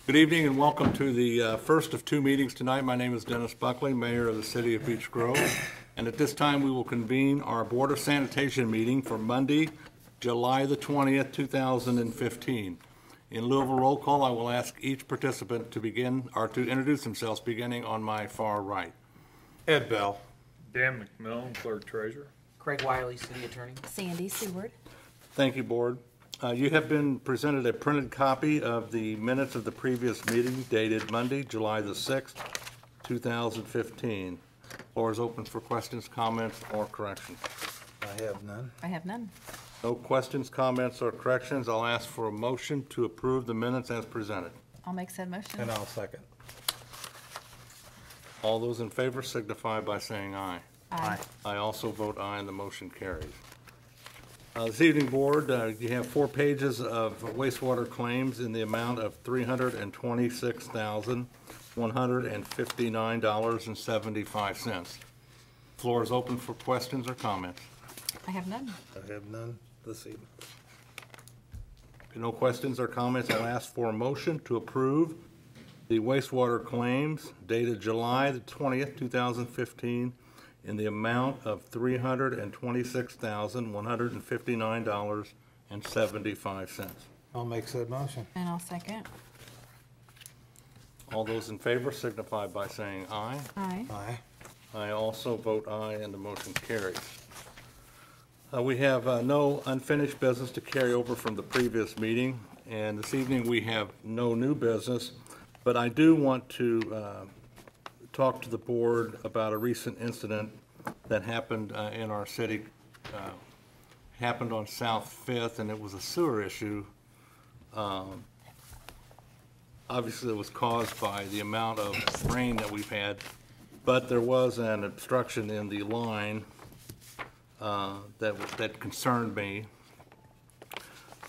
Good evening and welcome to the first of two meetings tonight. My name is Dennis Buckley, Mayor of the City of Beech Grove. And at this time, we will convene our Board of Sanitation meeting for Monday, July the 20th, 2015. In lieu of a roll call, I will ask each participant to begin or to introduce themselves, beginning on my far right. Ed Bell. Dan McMillan, Clerk Treasurer. Craig Wiley, City Attorney. Sandy Seward. Thank you, Board. You have been presented a printed copy of the minutes of the previous meeting dated Monday, July the 6th, 2015. Floor is open for questions, comments, or corrections. I have none. I have none. No questions, comments, or corrections. I'll ask for a motion to approve the minutes as presented. I'll make said motion. And I'll second. All those in favor signify by saying aye. Aye. I also vote aye, and the motion carries. This evening, Board, you have 4 pages of wastewater claims in the amount of $326,159.75. Floor is open for questions or comments. I have none. I have none this evening. No questions or comments. I'll ask for a motion to approve the wastewater claims dated July the 20th, 2015, in the amount of $326,159.75. I'll make said motion. And I'll second. All those in favor signify by saying aye. Aye. Aye. I also vote aye, and the motion carries. We have no unfinished business to carry over from the previous meeting, and this evening we have no new business, but I do want to talk to the board about a recent incident that happened in our city. Happened on South 5th, and it was a sewer issue. Obviously, it was caused by the amount of rain that we've had, but there was an obstruction in the line that concerned me.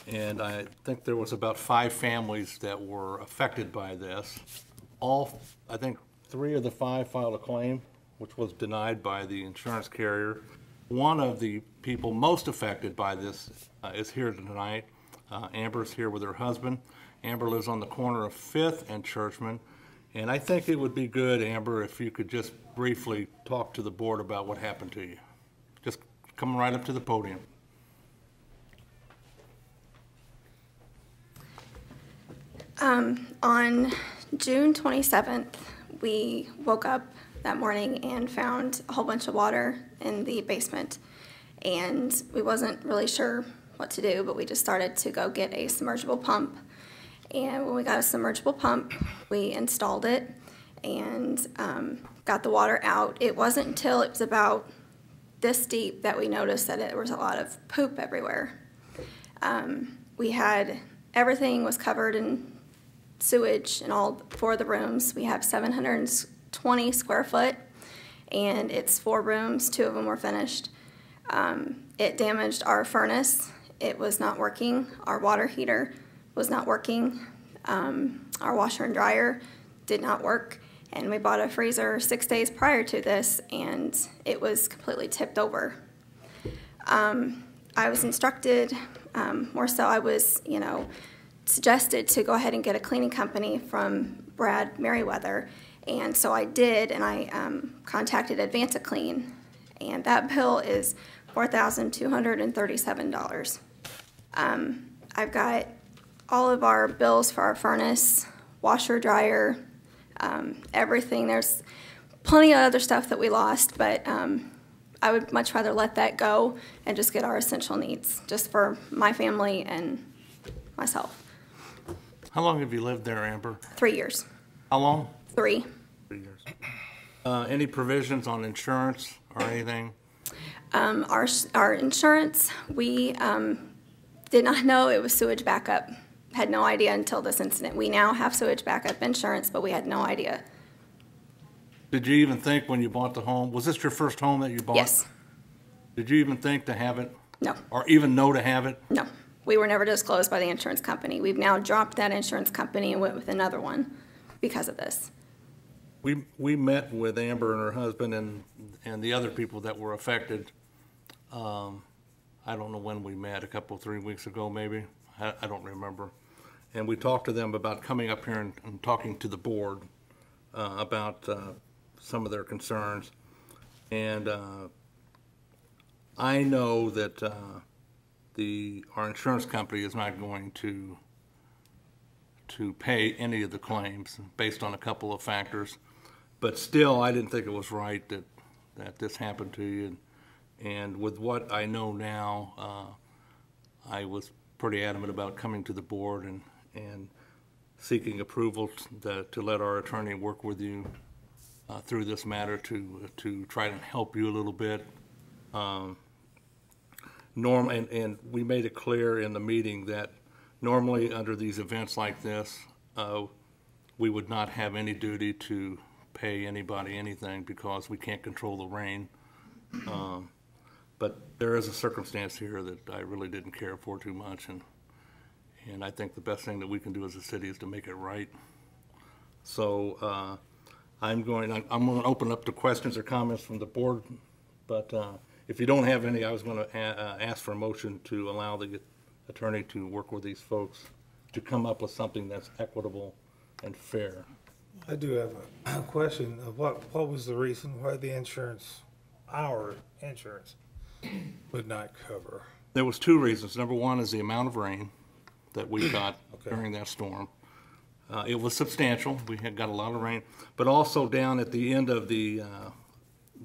And I think there was about 5 families that were affected by this. I think 3 of the 5 filed a claim, which was denied by the insurance carrier. One of the people most affected by this is here tonight. Amber's here with her husband. Amber lives on the corner of 5th and Churchman. And I think it would be good, Amber, if you could just briefly talk to the board about what happened to you. Just come right up to the podium. On June 27th, we woke up that morning and found a whole bunch of water in the basement. And we wasn't really sure what to do, but we just started to go get a submergible pump. And when we got a submergible pump, we installed it and got the water out. It wasn't until it was about this deep that we noticed that there was a lot of poop everywhere. Everything was covered in sewage in all 4 of the rooms. We have 720 square foot, and it's 4 rooms. 2 of them were finished. It damaged our furnace. It was not working. Our water heater was not working. Our washer and dryer did not work. And we bought a freezer 6 days prior to this, and it was completely tipped over. I was instructed, more so I was, suggested to go ahead and get a cleaning company from Brad Merriweather. And so I did, and I contacted Advanta Clean, and that bill is $4,237. I've got all of our bills for our furnace, washer, dryer, everything. There's plenty of other stuff that we lost, but I would much rather let that go and just get our essential needs, just for my family and myself. How long have you lived there, Amber? 3 years. How long? 3. 3 years. Any provisions on insurance or anything? Our insurance, we did not know it was sewage backup. Had no idea until this incident. We now have sewage backup insurance, but we had no idea. Did you even think when you bought the home, was this your first home that you bought? Yes. Did you even think to have it? No. Or even know to have it? No. We were never disclosed by the insurance company. We've now dropped that insurance company and went with another one because of this. We met with Amber and her husband and the other people that were affected. I don't know when we met, a couple, 3 weeks ago maybe. I don't remember. and we talked to them about coming up here and talking to the board about some of their concerns. And I know that our insurance company is not going to pay any of the claims based on a couple of factors. But still, I didn't think it was right that this happened to you. And with what I know now, I was pretty adamant about coming to the board and seeking approval to let our attorney work with you through this matter to try to help you a little bit. And we made it clear in the meeting that normally under these events like this, we would not have any duty to pay anybody anything because we can't control the rain. But there is a circumstance here that I really didn't care for too much, and I think the best thing that we can do as a city is to make it right. So I'm going to open up to questions or comments from the board, but if you don't have any, I was going to ask for a motion to allow the attorney to work with these folks to come up with something that's equitable and fair. I do have a question of what was the reason why the insurance, our insurance, would not cover? There was two reasons. Number one is the amount of rain that we got Okay. during that storm. It was substantial. We had got a lot of rain, but also down at the end of the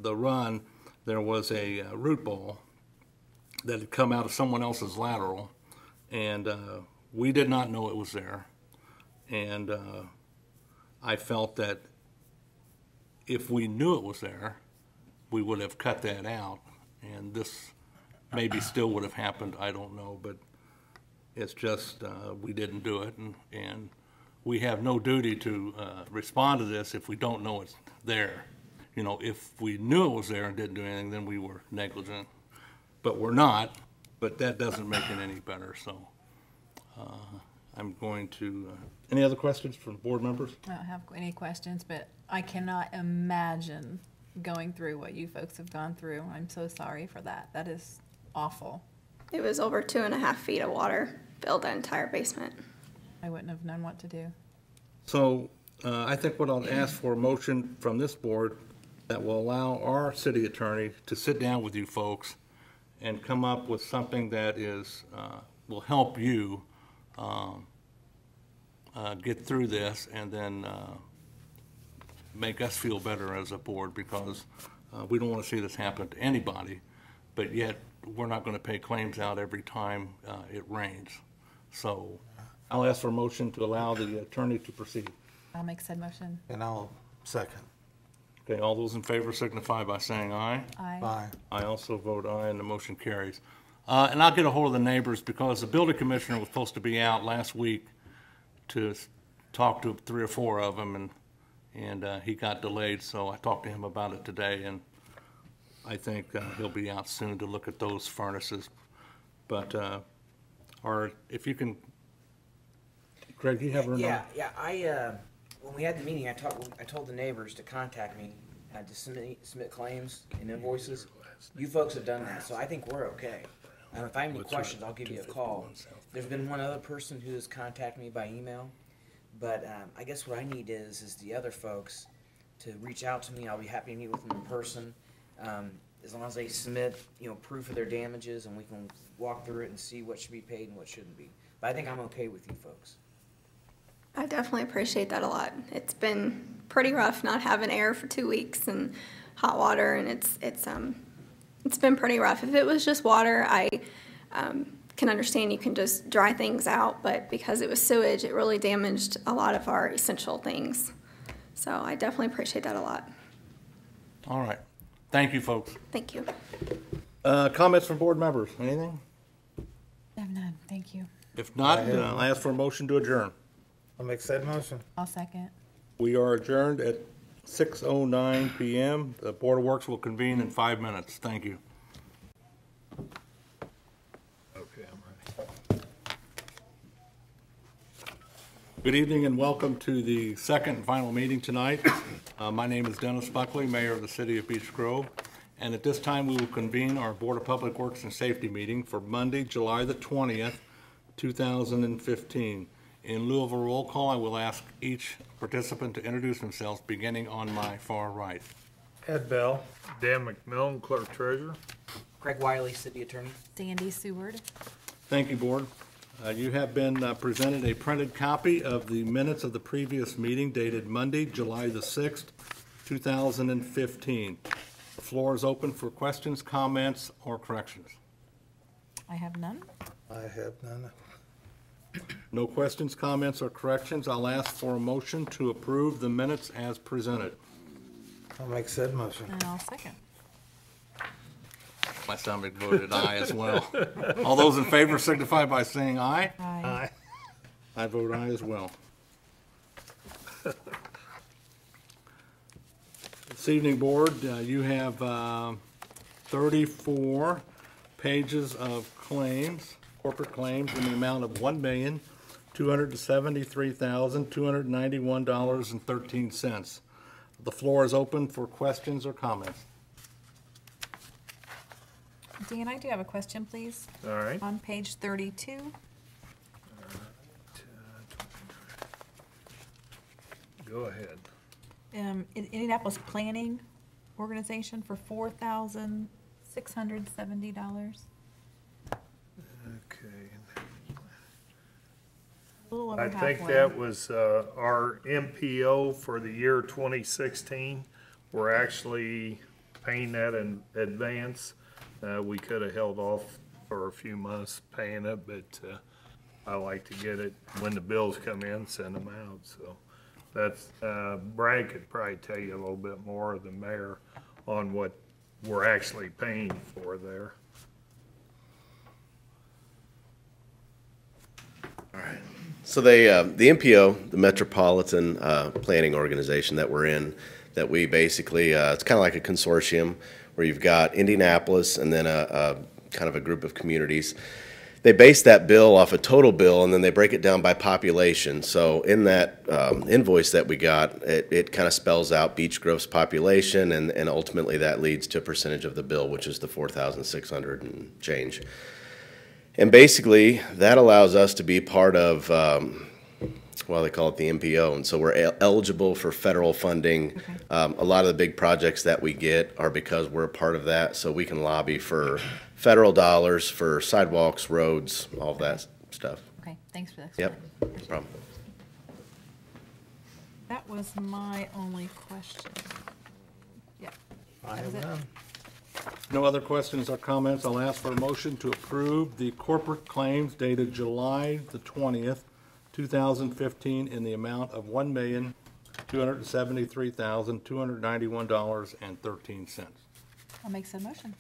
run, there was a root ball that had come out of someone else's lateral, and we did not know it was there. And I felt that if we knew it was there, we would have cut that out, and this maybe still would have happened. I don't know, but it's just we didn't do it, and we have no duty to respond to this if we don't know it's there. You know, if we knew it was there and didn't do anything, then we were negligent. But we're not, but that doesn't make it any better, so I'm going to, any other questions from board members? I don't have any questions, but I cannot imagine going through what you folks have gone through. I'm so sorry for that. That is awful. It was over 2.5 feet of water filled that entire basement. I wouldn't have known what to do. So I think what I'll ask for a motion from this board that will allow our city attorney to sit down with you folks and come up with something that is, will help you get through this and then make us feel better as a board, because we don't want to see this happen to anybody, but yet we're not going to pay claims out every time it rains. So I'll ask for a motion to allow the attorney to proceed. I'll make said motion. And I'll second. Okay, all those in favor signify by saying aye. Aye. Aye. I also vote aye, and the motion carries. And I'll get a hold of the neighbors, because the building commissioner was supposed to be out last week to talk to 3 or 4 of them, and he got delayed, so I talked to him about it today, and I think he'll be out soon to look at those furnaces. But, if you can, Greg, you have her number? Yeah. When we had the meeting, I told the neighbors to contact me to submit claims and invoices. You folks have done that, so I think we're okay. If I have any questions, I'll give you a call. There's been one other person who has contacted me by email, but I guess what I need is the other folks to reach out to me. I'll be happy to meet with them in person, as long as they submit, proof of their damages, and we can walk through it and see what should be paid and what shouldn't be. But I think I'm okay with you folks. I definitely appreciate that a lot. It's been pretty rough not having air for 2 weeks and hot water, and it's been pretty rough. If it was just water, I can understand you can just dry things out, but because it was sewage, it really damaged a lot of our essential things. So I definitely appreciate that a lot. All right. Thank you, folks. Thank you. Comments from board members? Anything? I have none. Thank you. If not, I'll ask for a motion to adjourn. I'll make said motion. I'll second. We are adjourned at 6:09 p.m. The Board of Works will convene in 5 minutes. Thank you. Okay, I'm ready. Good evening and welcome to the second and final meeting tonight. My name is Dennis Buckley, Mayor of the City of Beech Grove, and at this time we will convene our Board of Public Works and Safety meeting for Monday, July the 20th, 2015. In lieu of a roll call, I will ask each participant to introduce themselves, beginning on my far right. Ed Bell. Dan McMillan, Clerk Treasurer. Craig Wiley, City Attorney. Sandy Seward. Thank you, Board. You have been presented a printed copy of the minutes of the previous meeting dated Monday, July the 6th, 2015. The floor is open for questions, comments, or corrections. I have none. I have none. No questions, comments, or corrections. I'll ask for a motion to approve the minutes as presented. I'll make said motion. And I'll second. My stomach voted aye as well. All those in favor signify by saying aye. Aye. I vote aye as well. This evening, Board, you have 34 pages of claims, corporate claims, in the amount of $1,273,291.13. The floor is open for questions or comments. Dan, I do have a question, please. All right. On page 32, Go ahead. Indianapolis Planning Organization for $4,670. Okay. A little over I halfway. think that was our MPO for the year 2016. We're actually paying that in advance. We could have held off for a few months paying it, but I like to get it when the bills come in, send them out. So that's, Brad could probably tell you a little bit more, the mayor, on what we're actually paying for there. So they, the MPO, the Metropolitan Planning Organization that we're in, that we basically, it's kind of like a consortium where you've got Indianapolis and then a kind of a group of communities. They base that bill off a total bill, and then they break it down by population. So in that invoice that we got, it kind of spells out Beech gross population, and ultimately that leads to a percentage of the bill, which is the 4,600 and change. And basically, that allows us to be part of, well, they call it the MPO, and so we're eligible for federal funding. Okay. A lot of the big projects that we get are because we're a part of that, so we can lobby for federal dollars for sidewalks, roads, all of that stuff. Okay, thanks for that. Yep, no problem. That was my only question. Yep. I That was have it. none. No other questions or comments. I'll ask for a motion to approve the corporate claims dated July the 20th, 2015, in the amount of $1,273,291.13. I'll make said motion.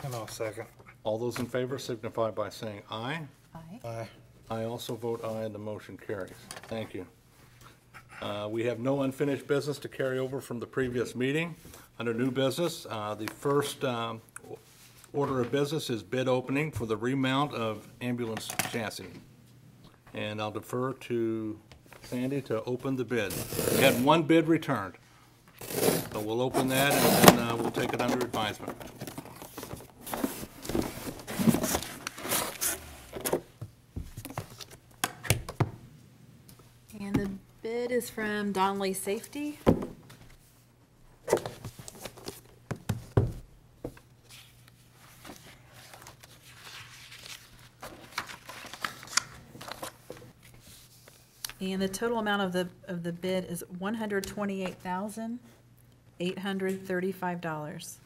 And I'll second. All those in favor signify by saying aye. Aye. Aye. I also vote aye, and the motion carries. Thank you. We have no unfinished business to carry over from the previous meeting. Under new business, the first order of business is bid opening for the remount of ambulance chassis. And I'll defer to Sandy to open the bid. We had one bid returned. So we'll open that, and then we'll take it under advisement. And the bid is from Donnelly Safety. And the total amount of the bid is $128,835.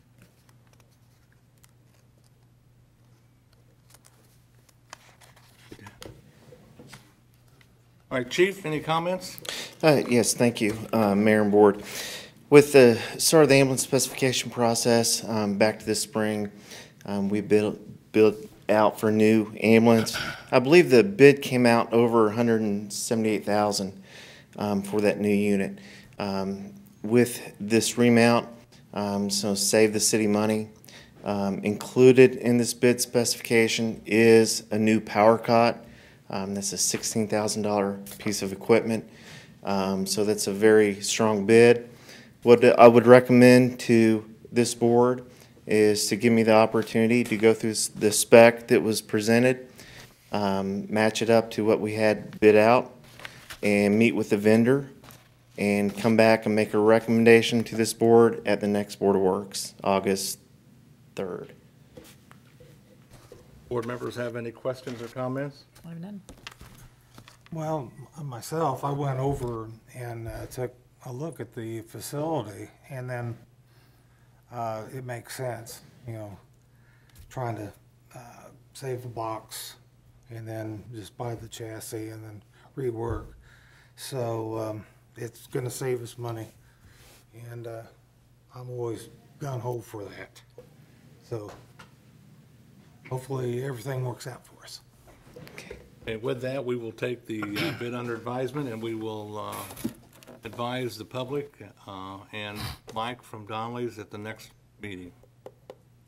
All right, Chief, any comments? Yes, thank you, Mayor and Board. With the start of the ambulance specification process, back to this spring, we built out for new ambulance. I believe the bid came out over $178,000 for that new unit. With this remount, so save the city money. Included in this bid specification is a new power cot. That's a $16,000 piece of equipment. So that's a very strong bid. What I would recommend to this board is to give me the opportunity to go through the spec that was presented match it up to what we had bid out, and meet with the vendor, and come back and make a recommendation to this board at the next Board of Works, August 3rd. Board members have any questions or comments? I have none. Well, myself, I went over and took a look at the facility, and then it makes sense, you know, trying to save the box and then just buy the chassis and then rework. So it's going to save us money, and I'm always gung-ho for that. So hopefully everything works out for us. And with that, we will take the bid under advisement, and we will advise the public and Mike from Donnelly's at the next meeting.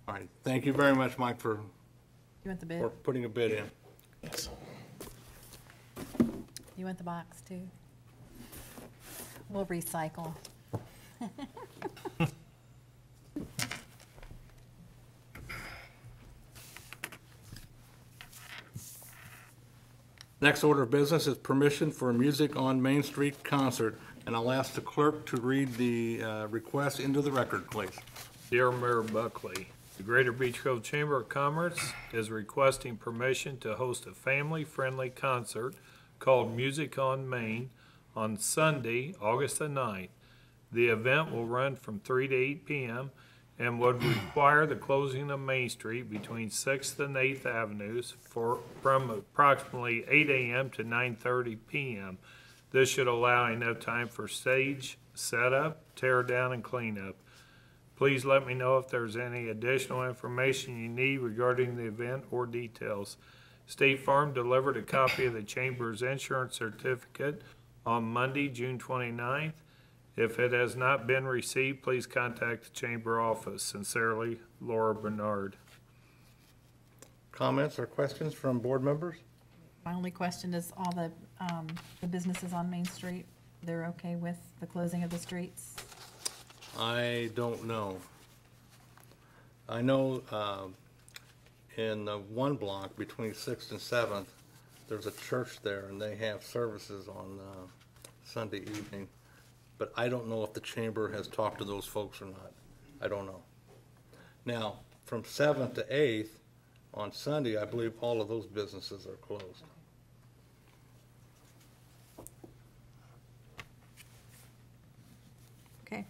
All right, thank you very much, Mike, for You want the bid? putting a bid in. Yes. You want the box too? We'll recycle. Next order of business is permission for a Music on Main Street concert, and I'll ask the clerk to read the request into the record, please. Dear Mayor Buckley, the Greater Beech Grove Chamber of Commerce is requesting permission to host a family-friendly concert called Music on Main on Sunday, August the 9th. The event will run from 3 to 8 p.m. and would require the closing of Main Street between 6th and 8th Avenues from approximately 8 a.m. to 9:30 p.m. This should allow enough time for stage setup, tear down, and cleanup. Please let me know if there's any additional information you need regarding the event or details. State Farm delivered a copy of the Chamber's insurance certificate on Monday, June 29th. If it has not been received, please contact the Chamber office. Sincerely, Laura Bernard. Comments or questions from board members? My only question is all the businesses on Main Street, they're okay with the closing of the streets? I don't know. I know in one block between 6th and 7th, there's a church there, and they have services on Sunday evening. But I don't know if the chamber has talked to those folks or not. I don't know. Now, from 7th to 8th, on Sunday, I believe all of those businesses are closed. Okay.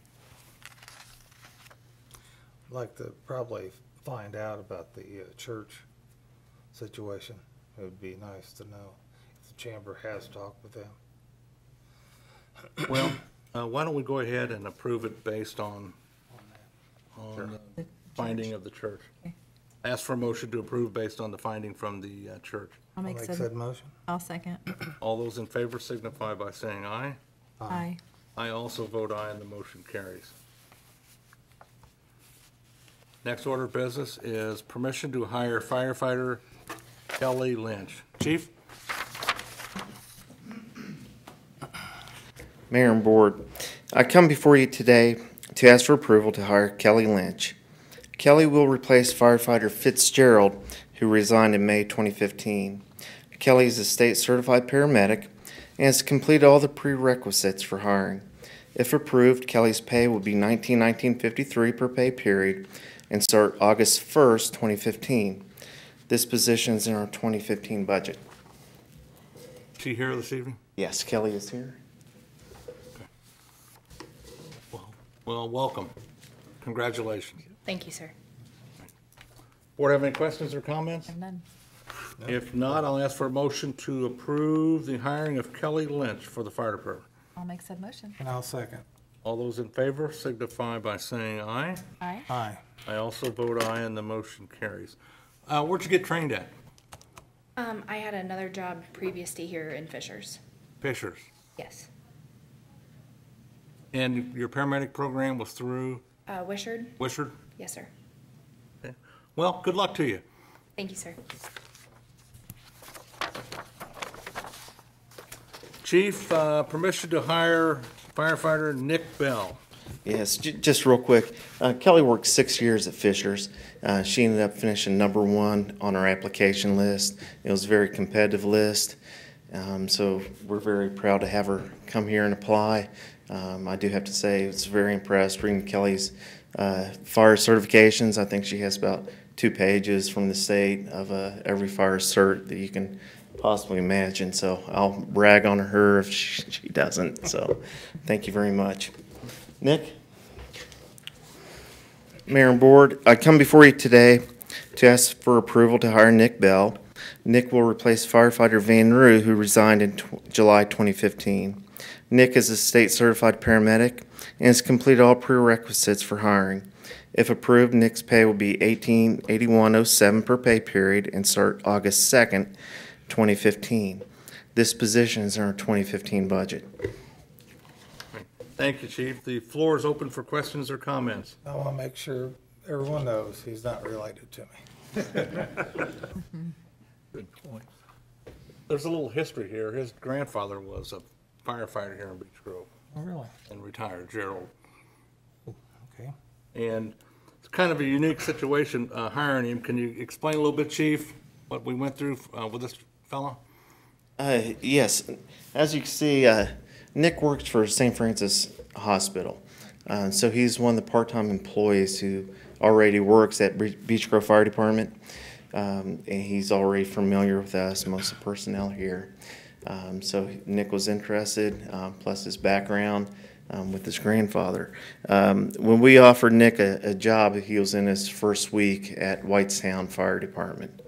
I'd like to probably find out about the church situation. It would be nice to know if the chamber has talked with them. Well, why don't we go ahead and approve it based on the finding of the church? Okay. Ask for a motion to approve based on the finding from the church. I'll make said said, motion. I'll second. All those in favor signify by saying aye. Aye. I also vote aye, and the motion carries. Next order of business is permission to hire firefighter Kelly Lynch. Chief? Mayor and Board, I come before you today to ask for approval to hire Kelly Lynch. Kelly will replace firefighter Fitzgerald, who resigned in May 2015. Kelly is a state-certified paramedic and has completed all the prerequisites for hiring. If approved, Kelly's pay will be $19.53 per pay period and start August 1st, 2015. This position is in our 2015 budget. Is she here this evening? Yes, Kelly is here. Well, welcome. Congratulations. Thank you, sir. Board have any questions or comments? I have none. If not, I'll ask for a motion to approve the hiring of Kelly Lynch for the fire department. I'll make said motion. And I'll second. All those in favor signify by saying aye. Aye. Aye. I also vote aye, and the motion carries. Where'd you get trained at? I had another job previous to here in Fishers. Fishers. Yes. And your paramedic program was through Wishard? Wishard? Yes, sir. Okay. Well, good luck to you. Thank you, sir. Chief, permission to hire firefighter Nick Bell. Yes, just real quick. Kelly worked 6 years at Fisher's. She ended up finishing #1 on our application list. It was a very competitive list. So we're very proud to have her come here and apply. I do have to say, I was very impressed reading Kelly's fire certifications. I think she has about 2 pages from the state of every fire cert that you can possibly imagine. So I'll brag on her if she doesn't. So thank you very much. Nick? Mayor and Board, I come before you today to ask for approval to hire Nick Bell. Nick will replace firefighter Van Roo, who resigned in July 2015. Nick is a state certified paramedic and has completed all prerequisites for hiring. If approved, Nick's pay will be $1881.07 per pay period and start August 2nd, 2015. This position is in our 2015 budget. Thank you, Chief. The floor is open for questions or comments. I want to make sure everyone knows he's not related to me. Good point. There's a little history here. His grandfather was a firefighter here in Beech Grove Oh, really? and retired, Gerald. Okay. And it's kind of a unique situation hiring him. Can you explain a little bit, Chief, what we went through with this fella? Yes. As you can see, Nick works for St. Francis Hospital. So he's one of the part-time employees who already works at Beech Grove Fire Department. And he's already familiar with us, most of the personnel here. So Nick was interested, plus his background with his grandfather. When we offered Nick a job, he was in his first week at Whitestown Fire Department.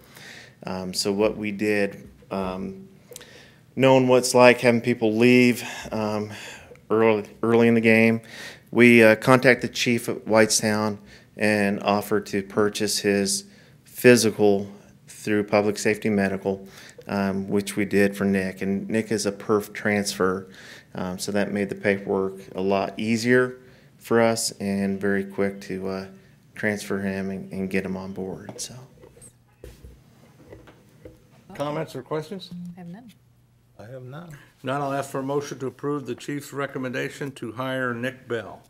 So what we did, knowing what it's like having people leave early in the game, we contacted the chief at Whitestown and offered to purchase his physical through Public Safety Medical, which we did for Nick. And Nick is a perf transfer, so that made the paperwork a lot easier for us and very quick to transfer him and get him on board. So, Comments or questions? I have none. I have none. None. I'll ask for a motion to approve the chief's recommendation to hire Nick Bell.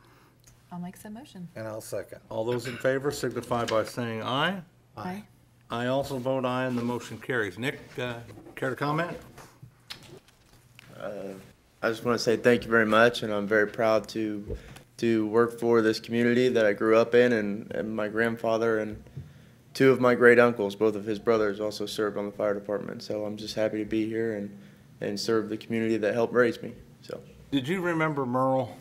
I'll make some motion. And I'll second. All those in favor signify by saying aye. Aye. I also vote aye, and the motion carries. Nick, care to comment? I just want to say thank you very much, and I'm very proud to work for this community that I grew up in, and my grandfather and 2 of my great uncles, both of his brothers, also served on the fire department. So I'm just happy to be here and serve the community that helped raise me. So. Did you remember Merle?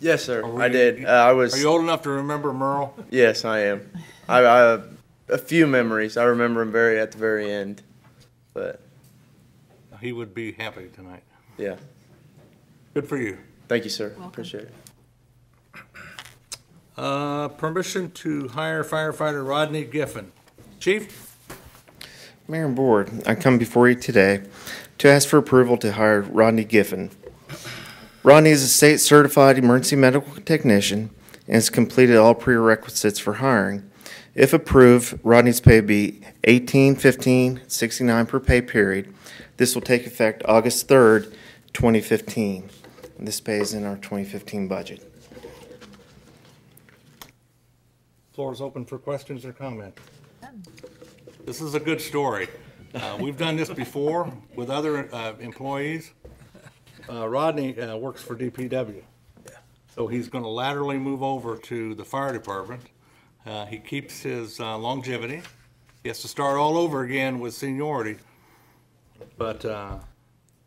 Yes, sir. Are I did. I was. Are you old enough to remember Merle? Yes, I am. I have a few memories. I remember him at the very end, but He would be happy tonight. yeah. Good for you. Thank you, sir. Welcome. Appreciate it. Permission to hire firefighter Rodney Giffen. Chief? Mayor and Board, I come before you today to ask for approval to hire Rodney Giffen. Rodney is a state certified emergency medical technician and has completed all prerequisites for hiring. If approved, Rodney's pay would be $18.15.69 per pay period. This will take effect August 3rd, 2015. And this pay is in our 2015 budget. Floor is open for questions or comments. None. This is a good story. We've done this before with other employees. Rodney works for DPW. So he's going to laterally move over to the fire department. He keeps his longevity. He has to start all over again with seniority. But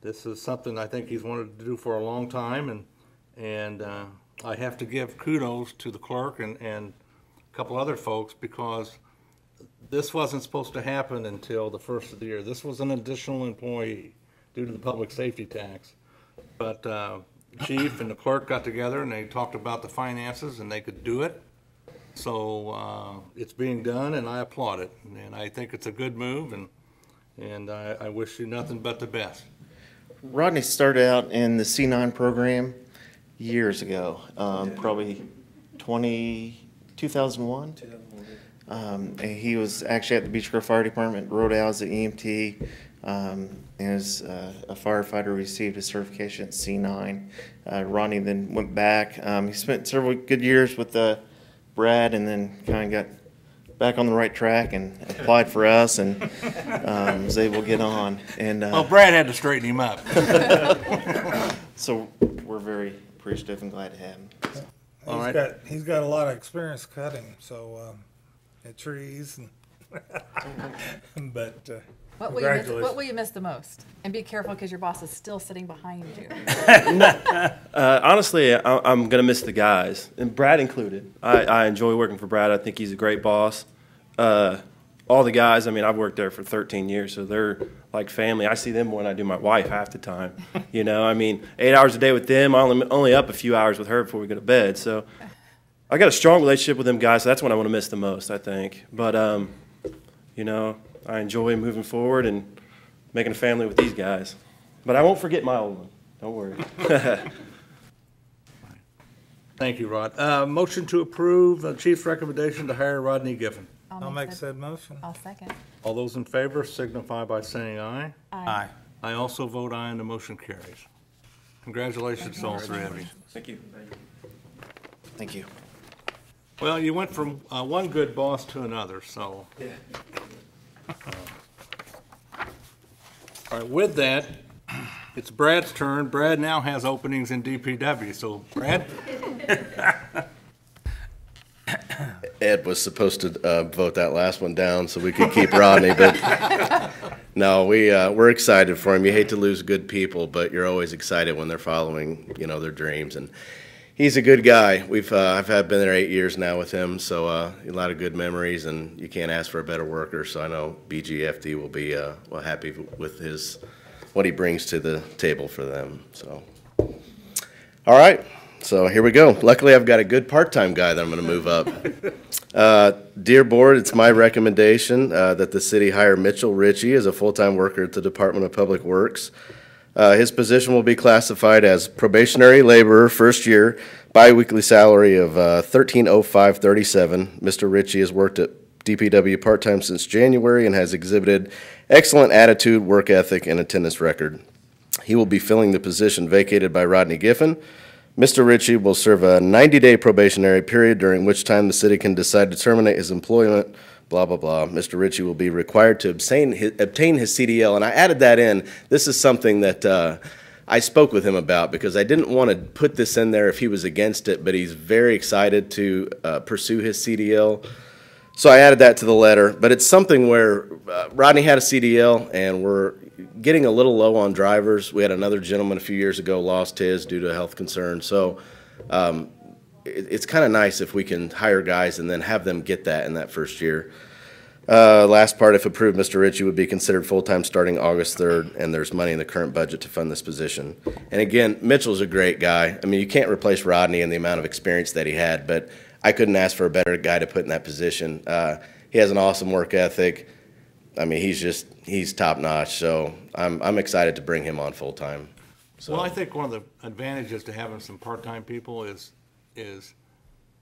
this is something I think he's wanted to do for a long time. And I have to give kudos to the clerk and a couple other folks, because this wasn't supposed to happen until the first of the year. This was an additional employee due to the public safety tax. But chief and the clerk got together and they talked about the finances and they could do it. So it's being done, and I applaud it. And I think it's a good move, and I wish you nothing but the best. Rodney started out in the C9 program years ago, probably 2001. And he was actually at the Beech Grove Fire Department, rode out as an EMT, As a firefighter, received a certification at C9. Ronnie then went back. He spent several good years with Brad, and then kind of got back on the right track and applied for us, and was able to get on. And Well, Brad had to straighten him up. so we're very appreciative and glad to have him. All right. He's got a lot of experience cutting, so, at trees and, but, What will you miss, congratulations. what will you miss the most? And be careful because your boss is still sitting behind you. Honestly, I'm going to miss the guys, and Brad included. I enjoy working for Brad. I think he's a great boss. All the guys, I mean, I've worked there for 13 years, so they're like family. I see them more than I do my wife half the time. You know, I mean, 8 hours a day with them. I'm only up a few hours with her before we go to bed. So I got a strong relationship with them guys, so that's what I want to miss the most, I think. But, you know, I enjoy moving forward and making a family with these guys. But I won't forget my old one. Don't worry. Thank you, Rod. Motion to approve the chief's recommendation to hire Rodney Giffen. I'll make said motion. I'll second. All those in favor signify by saying aye. Aye. I also vote aye, and the motion carries. Congratulations to all three of you. Thank you. Thank you. Well, you went from one good boss to another, so. Yeah. All right, with that, it's Brad's turn. Brad now has openings in DPW, so Brad? Ed was supposed to vote that last one down so we could keep Rodney, but no, we're excited for him. You hate to lose good people, but you're always excited when they're following, you know, their dreams. And he's a good guy. I've been there 8 years now with him, so a lot of good memories, and you can't ask for a better worker. So I know BGFD will be happy with what he brings to the table for them. So, all right. So here we go. Luckily, I've got a good part-time guy that I'm going to move up. Dear Board, it's my recommendation that the city hire Mitchell Ritchie as a full-time worker at the Department of Public Works. His position will be classified as probationary laborer, first year, biweekly salary of $13.0537. Mr. Ritchie has worked at DPW part-time since January and has exhibited excellent attitude, work ethic, and attendance record. He will be filling the position vacated by Rodney Giffen. Mr. Ritchie will serve a 90-day probationary period during which time the city can decide to terminate his employment, blah, blah, blah. Mr. Ritchie will be required to obtain his CDL, and I added that in. This is something that I spoke with him about because I didn't want to put this in there if he was against it, but he's very excited to pursue his CDL. So I added that to the letter, but it's something where Rodney had a CDL, and we're getting a little low on drivers. We had another gentleman a few years ago lost his due to a health concern. So it's kind of nice if we can hire guys and then have them get that in that first year. Last part, if approved, Mr. Ritchie would be considered full-time starting August 3rd, and there's money in the current budget to fund this position. And again, Mitchell's a great guy. I mean, you can't replace Rodney and the amount of experience that he had, but I couldn't ask for a better guy to put in that position. He has an awesome work ethic. I mean, he's top-notch, so I'm excited to bring him on full-time. So. Well, I think one of the advantages to having some part-time people is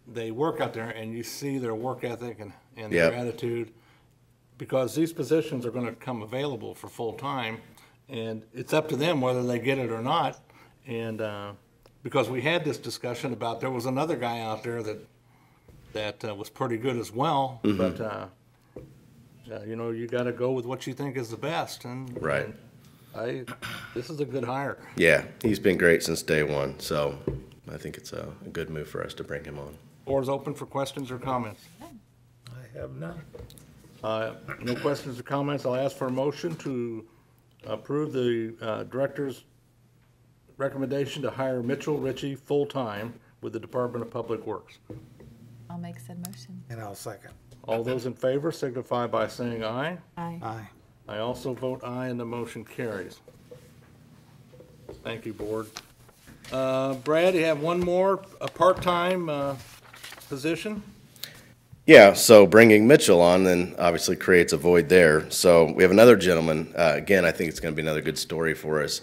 they work out there and you see their work ethic and their attitude, because these positions are going to come available for full-time, and it's up to them whether they get it or not. And because we had this discussion about there was another guy out there that was pretty good as well, but you know, you got to go with what you think is the best. And right. And this is a good hire. Yeah, he's been great since day one, so I think it's a good move for us to bring him on. Floor is open for questions or comments. I have none. No questions or comments. I'll ask for a motion to approve the director's recommendation to hire Mitchell Ritchie full-time with the Department of Public Works. I'll make said motion. And I'll second. All those in favor signify by saying aye. Aye. Aye. I also vote aye, and the motion carries. Thank you, Board. Brad, you have one more, a part-time position? Yeah, so bringing Mitchell on then obviously creates a void there. So we have another gentleman. Again, I think it's going to be another good story for us.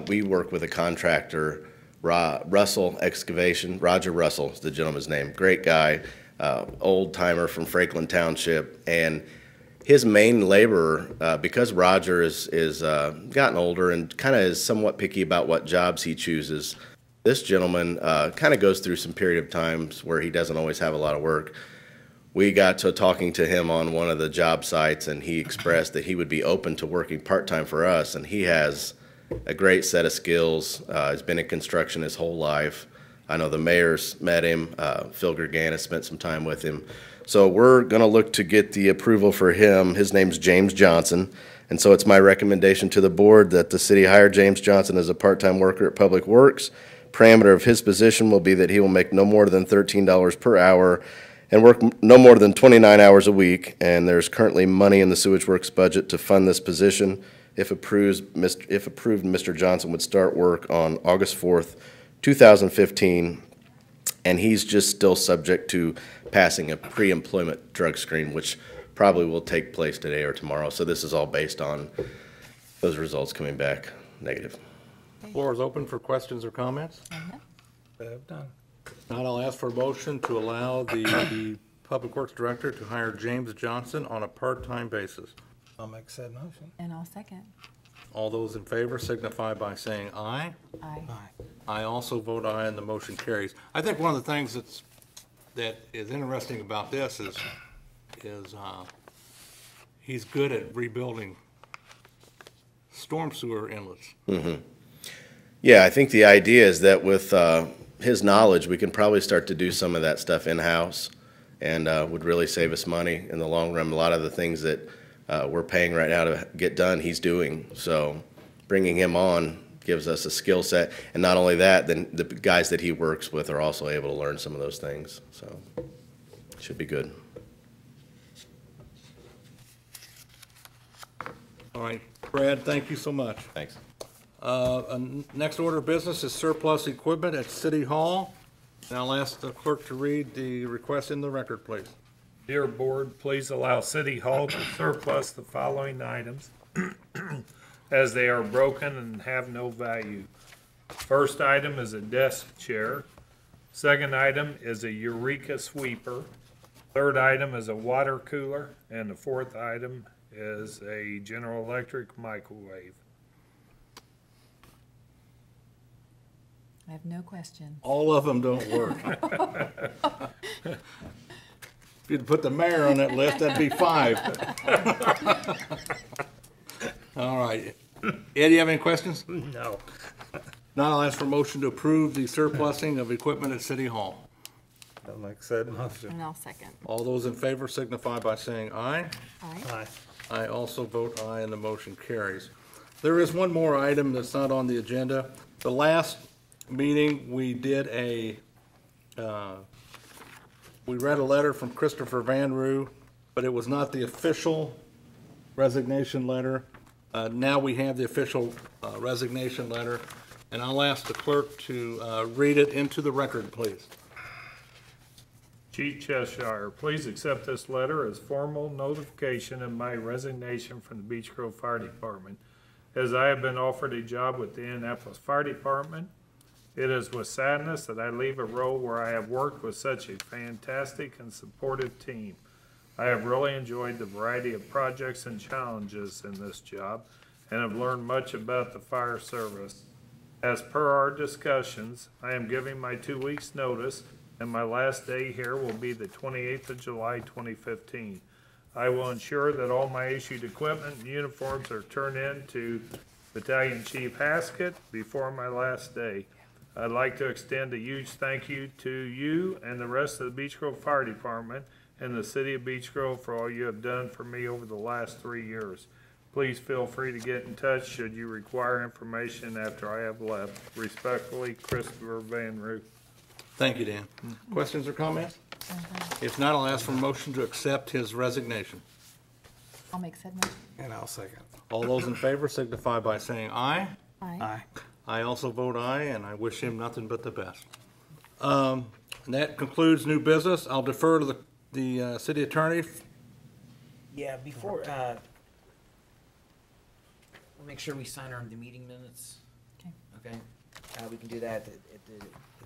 We work with a contractor, Russell Excavation. Roger Russell is the gentleman's name. Great guy, old timer from Franklin Township, and his main laborer, because Roger is gotten older and kind of is somewhat picky about what jobs he chooses, this gentleman kind of goes through some period of times where he doesn't always have a lot of work. We got to talking to him on one of the job sites, and he expressed that he would be open to working part-time for us, and he has a great set of skills. He's been in construction his whole life. I know the mayor's met him. Phil Gergan has spent some time with him. So we're going to look to get the approval for him. His name's James Johnson, and so it's my recommendation to the board that the city hire James Johnson as a part-time worker at Public Works. Parameter of his position will be that he will make no more than $13 per hour and work no more than 29 hours a week, and there's currently money in the Sewage Works budget to fund this position. If approved, Mr. Johnson would start work on August 4th, 2015, and he's just still subject to passing a pre-employment drug screen, which probably will take place today or tomorrow. So this is all based on those results coming back negative. Floor is open for questions or comments. I've done. Not, I'll ask for a motion to allow the Public Works Director to hire James Johnson on a part-time basis. I'll make said motion. And I'll second. All those in favor signify by saying aye. Aye. Aye. I also vote aye, and the motion carries. I think one of the things that is interesting about this is he's good at rebuilding storm sewer inlets. Mm-hmm. Yeah, I think the idea is that with his knowledge, we can probably start to do some of that stuff in-house, and would really save us money in the long run. A lot of the things that we're paying right now to get done, he's doing. So bringing him on gives us a skill set. And not only that, then the guys that he works with are also able to learn some of those things. So it should be good. All right, Brad, thank you so much. Thanks. Next order of business is surplus equipment at City Hall. And I'll ask the clerk to read the request in the record, please. Dear Board, please allow City Hall to surplus the following items as they are broken and have no value. First item is a desk chair. Second item is a Eureka sweeper. Third item is a water cooler. And the fourth item is a General Electric microwave. I have no question. All of them don't work. If you'd put the mayor on that list, that'd be 5. All right. Ed, do you have any questions? No. Now I'll ask for a motion to approve the surplusing of equipment at City Hall. I'll make said motion. And I'll second. All those in favor signify by saying aye. Aye. Aye. I also vote aye, and the motion carries. There is one more item that's not on the agenda. The last meeting, we did we read a letter from Christopher Van Roo, but it was not the official resignation letter. Now we have the official resignation letter, and I'll ask the clerk to read it into the record, please. Chief Cheshire, please accept this letter as formal notification of my resignation from the Beech Grove Fire Department. As I have been offered a job with the Indianapolis Fire Department, it is with sadness that I leave a role where I have worked with such a fantastic and supportive team. I have really enjoyed the variety of projects and challenges in this job and have learned much about the fire service. As per our discussions, I am giving my 2 weeks' notice, and my last day here will be the 28th of July, 2015. I will ensure that all my issued equipment and uniforms are turned in to Battalion Chief Haskett before my last day. I'd like to extend a huge thank you to you and the rest of the Beech Grove Fire Department and the City of Beech Grove for all you have done for me over the last 3 years. Please feel free to get in touch should you require information after I have left. Respectfully, Christopher Van Roo. Thank you, Dan. Questions or comments? If not, I'll ask for a motion to accept his resignation. I'll make said motion. And I'll second. All those in favor signify by saying aye. Aye. Aye. I also vote aye, and I wish him nothing but the best. And that concludes new business. I'll defer to the city attorney. Yeah, before, we'll make sure we sign the meeting minutes. Okay. Okay? We can do that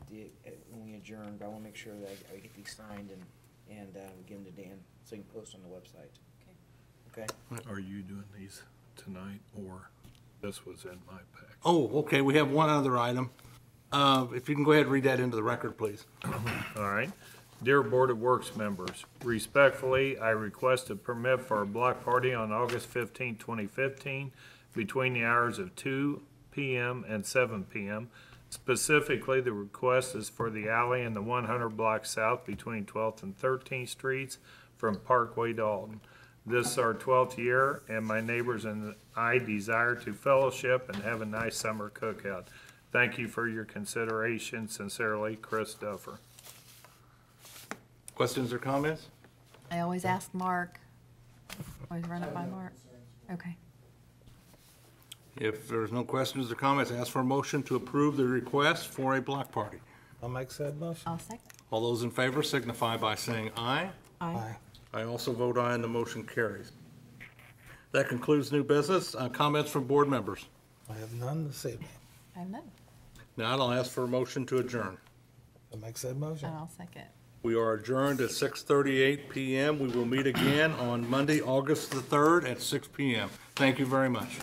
when we adjourn, but I want to make sure that I get these signed and we give them to Dan so he can post on the website. Okay. Are you doing these tonight, or this was in my pack? Oh, okay, we have one other item. If you can go ahead and read that into the record, please. All right. Dear Board of Works members, respectfully, I request a permit for a block party on August 15, 2015, between the hours of 2 p.m. and 7 p.m. Specifically, the request is for the alley in the 100 block south between 12th and 13th Streets from Parkway to Alton. This is our 12th year, and my neighbors and I desire to fellowship and have a nice summer cookout. Thank you for your consideration. Sincerely, Chris Duffer. Questions or comments? I always ask Mark. Always run it by Mark. Okay. If there's no questions or comments, ask for a motion to approve the request for a block party. I'll make said motion. I'll second. All those in favor signify by saying aye. Aye. I also vote aye, and the motion carries. That concludes new business. Comments from board members? I have none this evening. I have none. Now I'll ask for a motion to adjourn. I'll make said motion. And I'll second. We are adjourned at 6:38 p.m. We will meet again on Monday, August the 3rd at 6 p.m. Thank you very much.